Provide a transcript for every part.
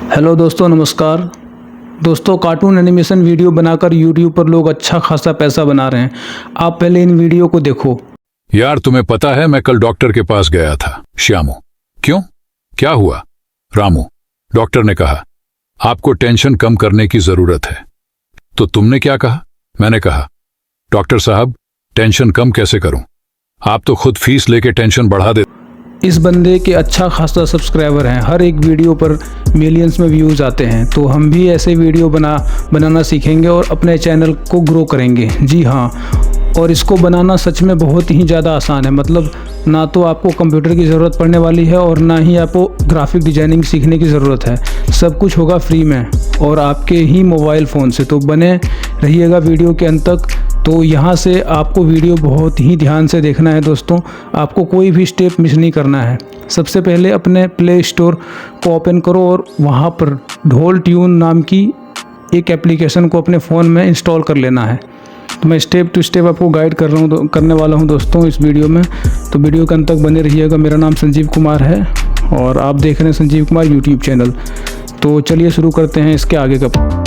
Hello दोस्तों, नमस्कार। दोस्तों, कार्टून एनिमेशन वीडियो बनाकर यूट्यूब पर लोग अच्छा खासा पैसा बना रहे हैं। आप पहले इन वीडियो को देखो। यार, तुम्हें पता है मैं कल डॉक्टर के पास गया था। श्यामू। क्यों? क्या हुआ? रामू। डॉक्टर ने कहा आपको टेंशन कम करने की जरूरत है। तो तुमने क्या कहा? मैंने कहा डॉक्टर साहब, टेंशन कम कैसे करूं? आप तो खुद फीस लेके टेंशन बढ़ा दे। इस बंदे के अच्छा खासा सब्सक्राइबर हैं, हर एक वीडियो पर मिलियंस में व्यूज़ आते हैं। तो हम भी ऐसे वीडियो बनाना सीखेंगे और अपने चैनल को ग्रो करेंगे। जी हाँ, और इसको बनाना सच में बहुत ही ज़्यादा आसान है। मतलब ना तो आपको कंप्यूटर की ज़रूरत पड़ने वाली है और ना ही आपको ग्राफिक डिजाइनिंग सीखने की ज़रूरत है। सब कुछ होगा फ्री में और आपके ही मोबाइल फ़ोन से। तो बने रहिएगा वीडियो के अंत तक। तो यहाँ से आपको वीडियो बहुत ही ध्यान से देखना है दोस्तों। आपको कोई भी स्टेप मिस नहीं करना है। सबसे पहले अपने प्ले स्टोर को ओपन करो और वहाँ पर ढोल ट्यून नाम की एक एप्लीकेशन को अपने फ़ोन में इंस्टॉल कर लेना है। तो मैं स्टेप टू स्टेप आपको गाइड करने वाला हूँ दोस्तों इस वीडियो में। तो वीडियो के अंत तक बने रहिएगा। मेरा नाम संजीव कुमार है और आप देख रहे हैं संजीव कुमार यूट्यूब चैनल। तो चलिए शुरू करते हैं इसके आगे का।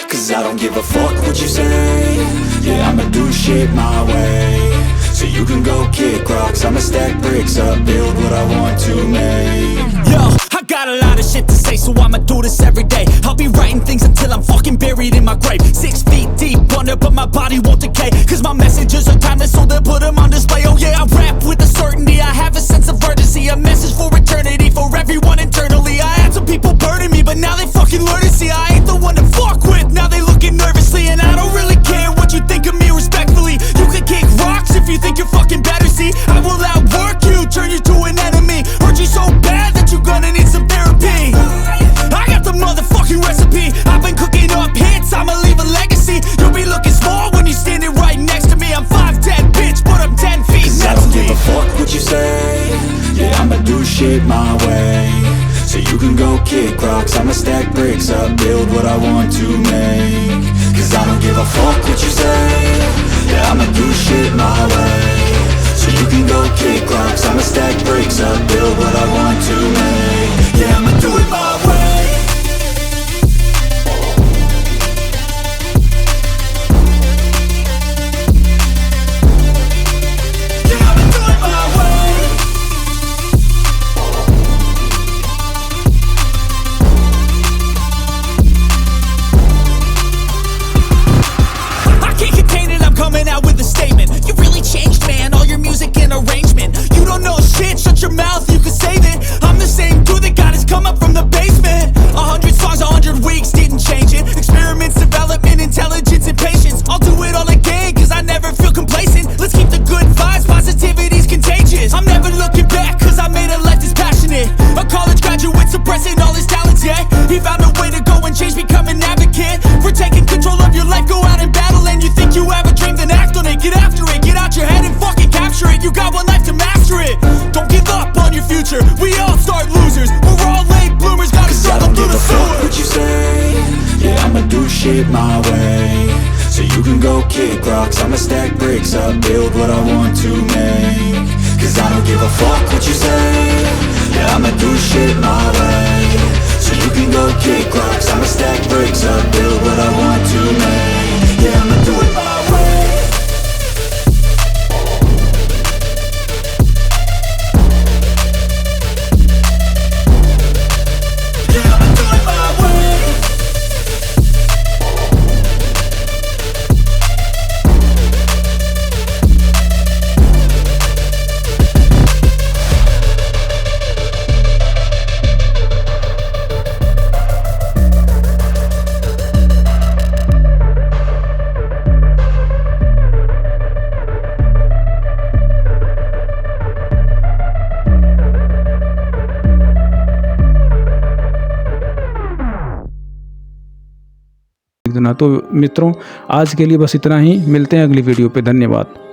Cause I don't give a fuck what you say. Yeah, I'ma do shit my way. So you can go kick rocks, I'ma stack bricks up, build what I want to make. Yo, I got a lot of shit to say, so I'ma do this every day. I'll be writing things until I'm fucking buried in my grave. 6 feet deep under, but my body won't decay. Cause my messages are timeless, so they'll put them on display. Oh yeah, I rap with a certainty, I have a sense of urgency. A message for eternity, for everyone internally. I had some people burning me, but now they fucking learn to see I ain't the one to fuck with, now they looking nervously. And I don't really care what you think of me, respectfully. You can kick rocks if you think you're fucking better, see. I will outwork you, turn you to an enemy. Hurt you so bad that you're gonna need some therapy. I got the motherfucking recipe. I've been cooking up hits, I'ma leave a legacy. You'll be looking small when you're standing right next to me. I'm 5'10", bitch, but I'm 10 feet Cause next I don't to give me. a fuck what you say. Yeah, I'ma do shit my way. So you can go kick rocks, I'ma stack bricks up, build what I want to make. Cause I don't give a fuck what you say. Yeah, I'ma do shit my way. So you can go kick rocks, I'ma stack bricks up, build what I want to make. Yeah, I'ma do it my way. Yeah, I'ma do it my way. I can't contain it, I'm coming out with a statement. You really changed, man, all your music and arrangement. You don't know shit, shut your mouth, you can save it. I'm the same dude that got his come up from the basement. 100 songs, 100 weeks, didn't change it. Experiments, development, intelligence, and patience. I'll do it all again, cause I never feel complacent. Let's keep the good vibes, positivity's contagious. I'm never looking back, cause I made a life that's passionate. A college graduate suppressing all his talents, yeah. He found a way to go and change, become an advocate. For taking control of your life, go out and battle. And you think you have a dream, then act on it. Get after it, get out your head and fucking capture it. You got one life to master it. Don't give up on your future, we all start losers. We're all late bloomers, gotta Cause I struggle don't through give the a fuck sewer. what you say. Yeah, I'ma do shit my way. So you can go kick rocks, I'ma stack bricks up, build what I want to make. Cause I don't give a fuck what you say. Yeah, I'ma do shit my way. So you can go kick rocks, I'ma stack bricks up, build what I want to make. Yeah, I'ma do it my way. Yeah, I'ma do it my way. तो मित्रों, आज के लिए बस इतना ही। मिलते हैं अगली वीडियो पे। धन्यवाद।